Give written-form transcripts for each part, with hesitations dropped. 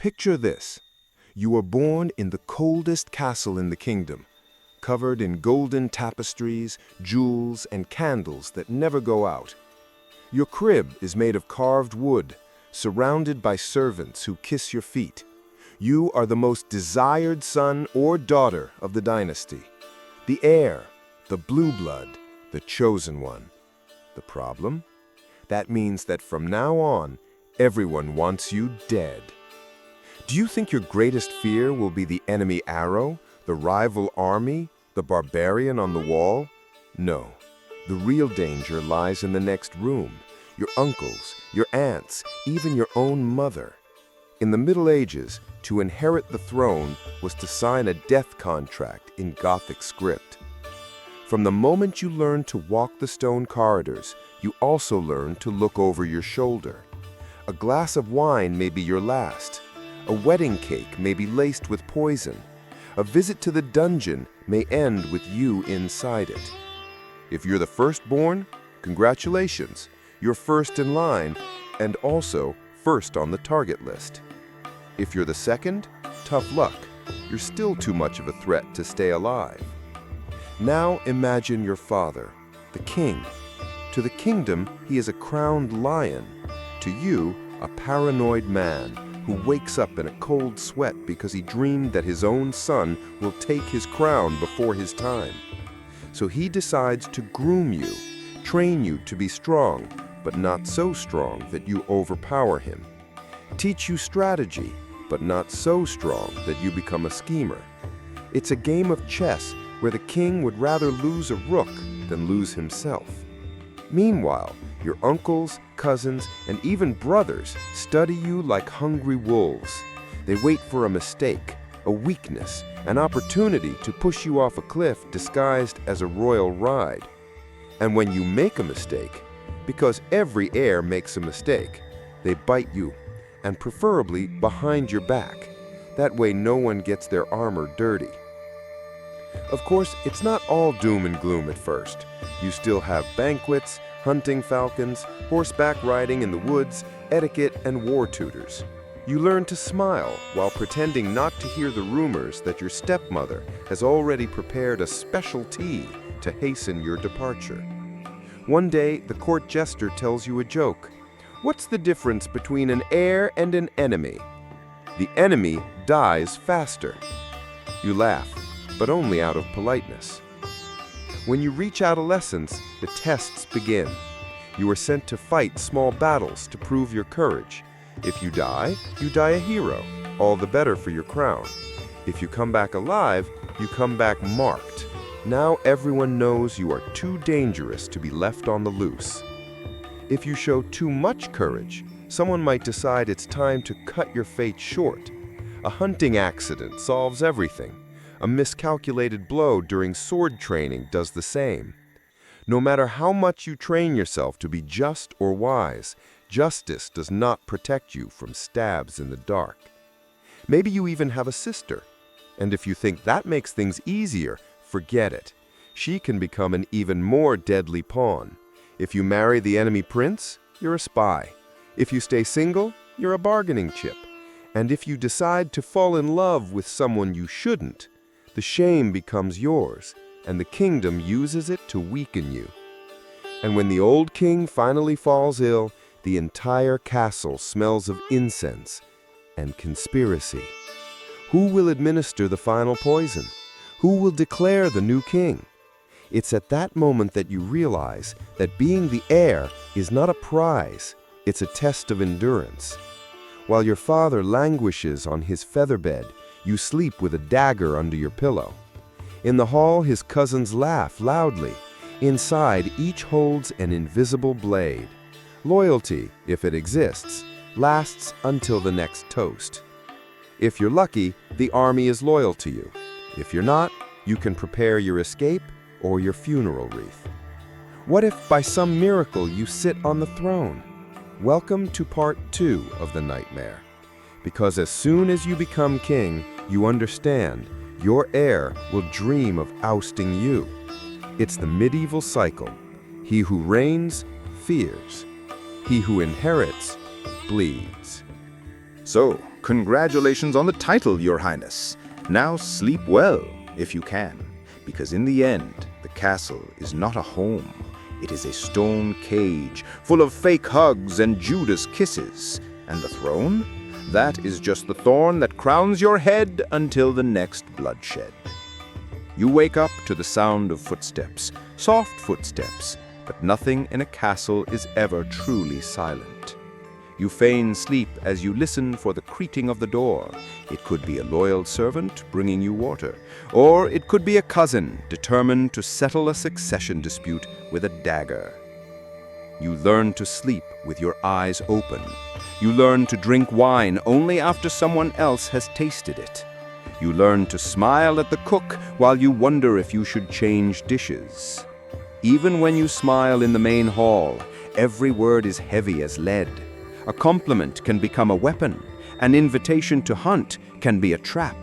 Picture this. You are born in the coldest castle in the kingdom, covered in golden tapestries, jewels, and candles that never go out. Your crib is made of carved wood, surrounded by servants who kiss your feet. You are the most desired son or daughter of the dynasty, the heir, the blue blood, the chosen one. The problem? That means that from now on, everyone wants you dead. Do you think your greatest fear will be the enemy arrow, the rival army, the barbarian on the wall? No. The real danger lies in the next room, your uncles, your aunts, even your own mother. In the Middle Ages, to inherit the throne was to sign a death contract in Gothic script. From the moment you learn to walk the stone corridors, you also learn to look over your shoulder. A glass of wine may be your last. A wedding cake may be laced with poison. A visit to the dungeon may end with you inside it. If you're the firstborn, congratulations, you're first in line and also first on the target list. If you're the second, tough luck, you're still too much of a threat to stay alive. Now imagine your father, the king. To the kingdom, he is a crowned lion. To you, a paranoid man who wakes up in a cold sweat because he dreamed that his own son will take his crown before his time. So he decides to groom you, train you to be strong, but not so strong that you overpower him. Teach you strategy, but not so strong that you become a schemer. It's a game of chess where the king would rather lose a rook than lose himself. Meanwhile, your uncles, cousins, and even brothers study you like hungry wolves. They wait for a mistake, a weakness, an opportunity to push you off a cliff disguised as a royal ride. And when you make a mistake, because every heir makes a mistake, they bite you, and preferably behind your back. That way no one gets their armor dirty. Of course, it's not all doom and gloom at first. You still have banquets, hunting falcons, horseback riding in the woods, etiquette, and war tutors. You learn to smile while pretending not to hear the rumors that your stepmother has already prepared a special tea to hasten your departure. One day, the court jester tells you a joke. What's the difference between an heir and an enemy? The enemy dies faster. You laugh, but only out of politeness. When you reach adolescence, the tests begin. You are sent to fight small battles to prove your courage. If you die a hero, all the better for your crown. If you come back alive, you come back marked. Now everyone knows you are too dangerous to be left on the loose. If you show too much courage, someone might decide it's time to cut your fate short. A hunting accident solves everything. A miscalculated blow during sword training does the same. No matter how much you train yourself to be just or wise, justice does not protect you from stabs in the dark. Maybe you even have a sister. And if you think that makes things easier, forget it. She can become an even more deadly pawn. If you marry the enemy prince, you're a spy. If you stay single, you're a bargaining chip. And if you decide to fall in love with someone you shouldn't, the shame becomes yours, and the kingdom uses it to weaken you. And when the old king finally falls ill, the entire castle smells of incense and conspiracy. Who will administer the final poison? Who will declare the new king? It's at that moment that you realize that being the heir is not a prize, it's a test of endurance. While your father languishes on his featherbed, you sleep with a dagger under your pillow. In the hall, his cousins laugh loudly. Inside, each holds an invisible blade. Loyalty, if it exists, lasts until the next toast. If you're lucky, the army is loyal to you. If you're not, you can prepare your escape or your funeral wreath. What if by some miracle you sit on the throne? Welcome to part 2 of the nightmare. Because as soon as you become king, you understand your heir will dream of ousting you. It's the medieval cycle. He who reigns, fears. He who inherits, bleeds. So, Congratulations on the title, Your Highness. Now sleep well, if you can, because in the end, the castle is not a home. It is a stone cage full of fake hugs and Judas kisses. And the throne? That is just the thorn that crowns your head until the next bloodshed. You wake up to the sound of footsteps, soft footsteps, but nothing in a castle is ever truly silent. You feign sleep as you listen for the creaking of the door. It could be a loyal servant bringing you water, or it could be a cousin determined to settle a succession dispute with a dagger. You learn to sleep with your eyes open. You learn to drink wine only after someone else has tasted it. You learn to smile at the cook while you wonder if you should change dishes. Even when you smile in the main hall, every word is heavy as lead. A compliment can become a weapon. An invitation to hunt can be a trap.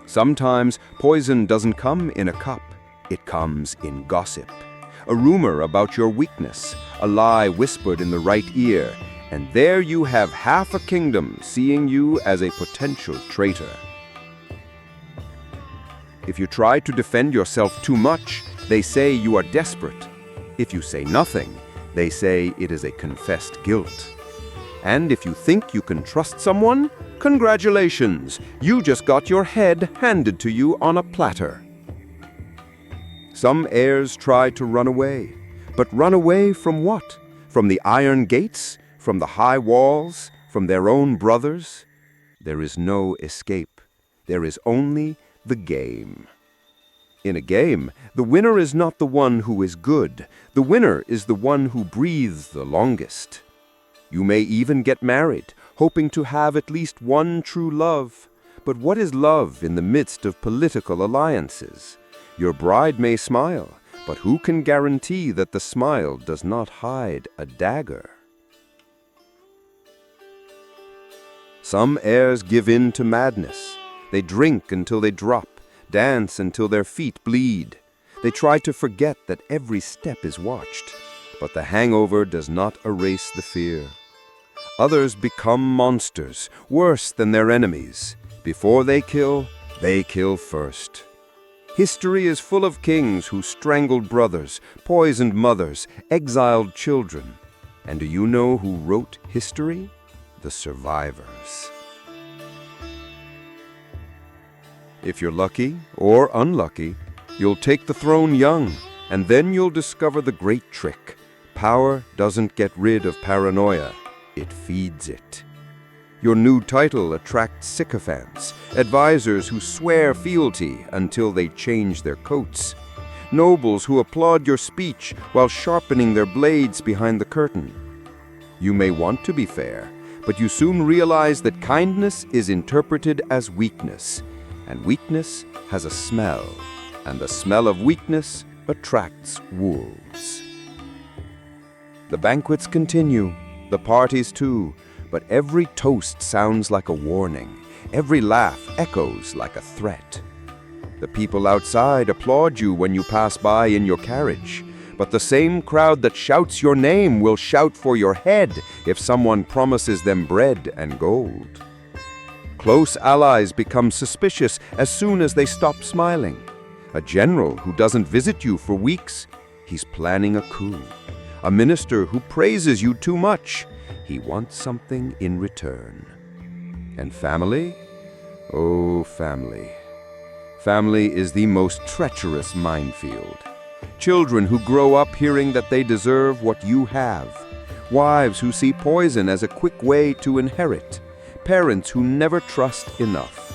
Sometimes poison doesn't come in a cup. It comes in gossip. A rumor about your weakness, a lie whispered in the right ear, and there you have half a kingdom seeing you as a potential traitor. If you try to defend yourself too much, they say you are desperate. If you say nothing, they say it is a confessed guilt. And if you think you can trust someone, congratulations, you just got your head handed to you on a platter. Some heirs try to run away, but run away from what? From the iron gates? From the high walls? From their own brothers? There is no escape. There is only the game. In a game, the winner is not the one who is good. The winner is the one who breathes the longest. You may even get married, hoping to have at least one true love. But what is love in the midst of political alliances? Your bride may smile, but who can guarantee that the smile does not hide a dagger? Some heirs give in to madness. They drink until they drop, dance until their feet bleed. They try to forget that every step is watched, but the hangover does not erase the fear. Others become monsters, worse than their enemies. Before they kill first. History is full of kings who strangled brothers, poisoned mothers, exiled children. And do you know who wrote history? The survivors. If you're lucky or unlucky, you'll take the throne young, and then you'll discover the great trick. Power doesn't get rid of paranoia, it feeds it. Your new title attracts sycophants, advisors who swear fealty until they change their coats, nobles who applaud your speech while sharpening their blades behind the curtain. You may want to be fair, but you soon realize that kindness is interpreted as weakness, and weakness has a smell, and the smell of weakness attracts wolves. The banquets continue, the parties too, but every toast sounds like a warning. Every laugh echoes like a threat. The people outside applaud you when you pass by in your carriage, but the same crowd that shouts your name will shout for your head if someone promises them bread and gold. Close allies become suspicious as soon as they stop smiling. A general who doesn't visit you for weeks, he's planning a coup. A minister who praises you too much, he wants something in return. And family? Oh, family. Family is the most treacherous minefield. Children who grow up hearing that they deserve what you have. Wives who see poison as a quick way to inherit. Parents who never trust enough.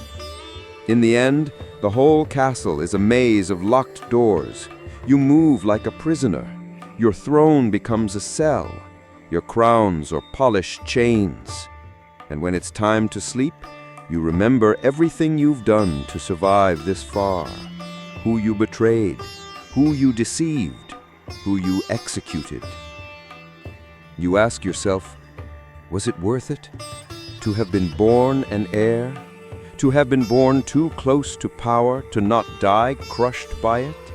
In the end, the whole castle is a maze of locked doors. You move like a prisoner. Your throne becomes a cell. Your crowns are polished chains. And when it's time to sleep, you remember everything you've done to survive this far. Who you betrayed, who you deceived, who you executed. You ask yourself, was it worth it? To have been born an heir? To have been born too close to power to not die crushed by it?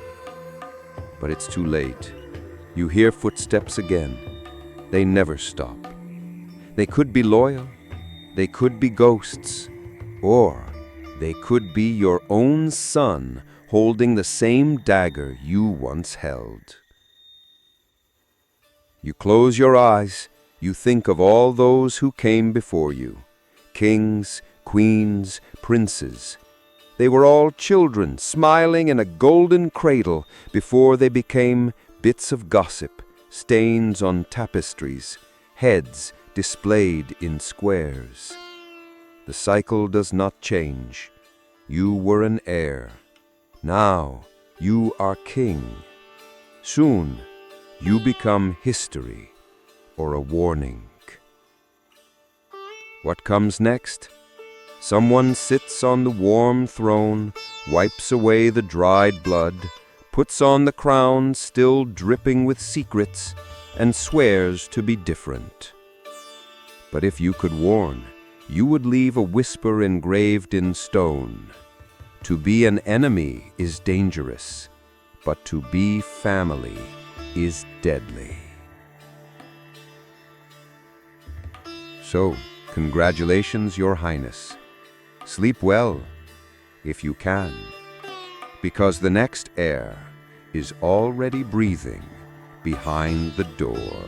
But it's too late. You hear footsteps again. They never stop. They could be loyal. They could be ghosts, or they could be your own son holding the same dagger you once held. You close your eyes, you think of all those who came before you, kings, queens, princes. They were all children smiling in a golden cradle before they became bits of gossip, stains on tapestries, heads displayed in squares. The cycle does not change. You were an heir. Now you are king. Soon you become history or a warning. What comes next? Someone sits on the warm throne, wipes away the dried blood, puts on the crown still dripping with secrets, and swears to be different. But if you could warn, you would leave a whisper engraved in stone. To be an enemy is dangerous, but to be family is deadly. So, congratulations, Your Highness. Sleep well, if you can, because the next heir is already breathing behind the door.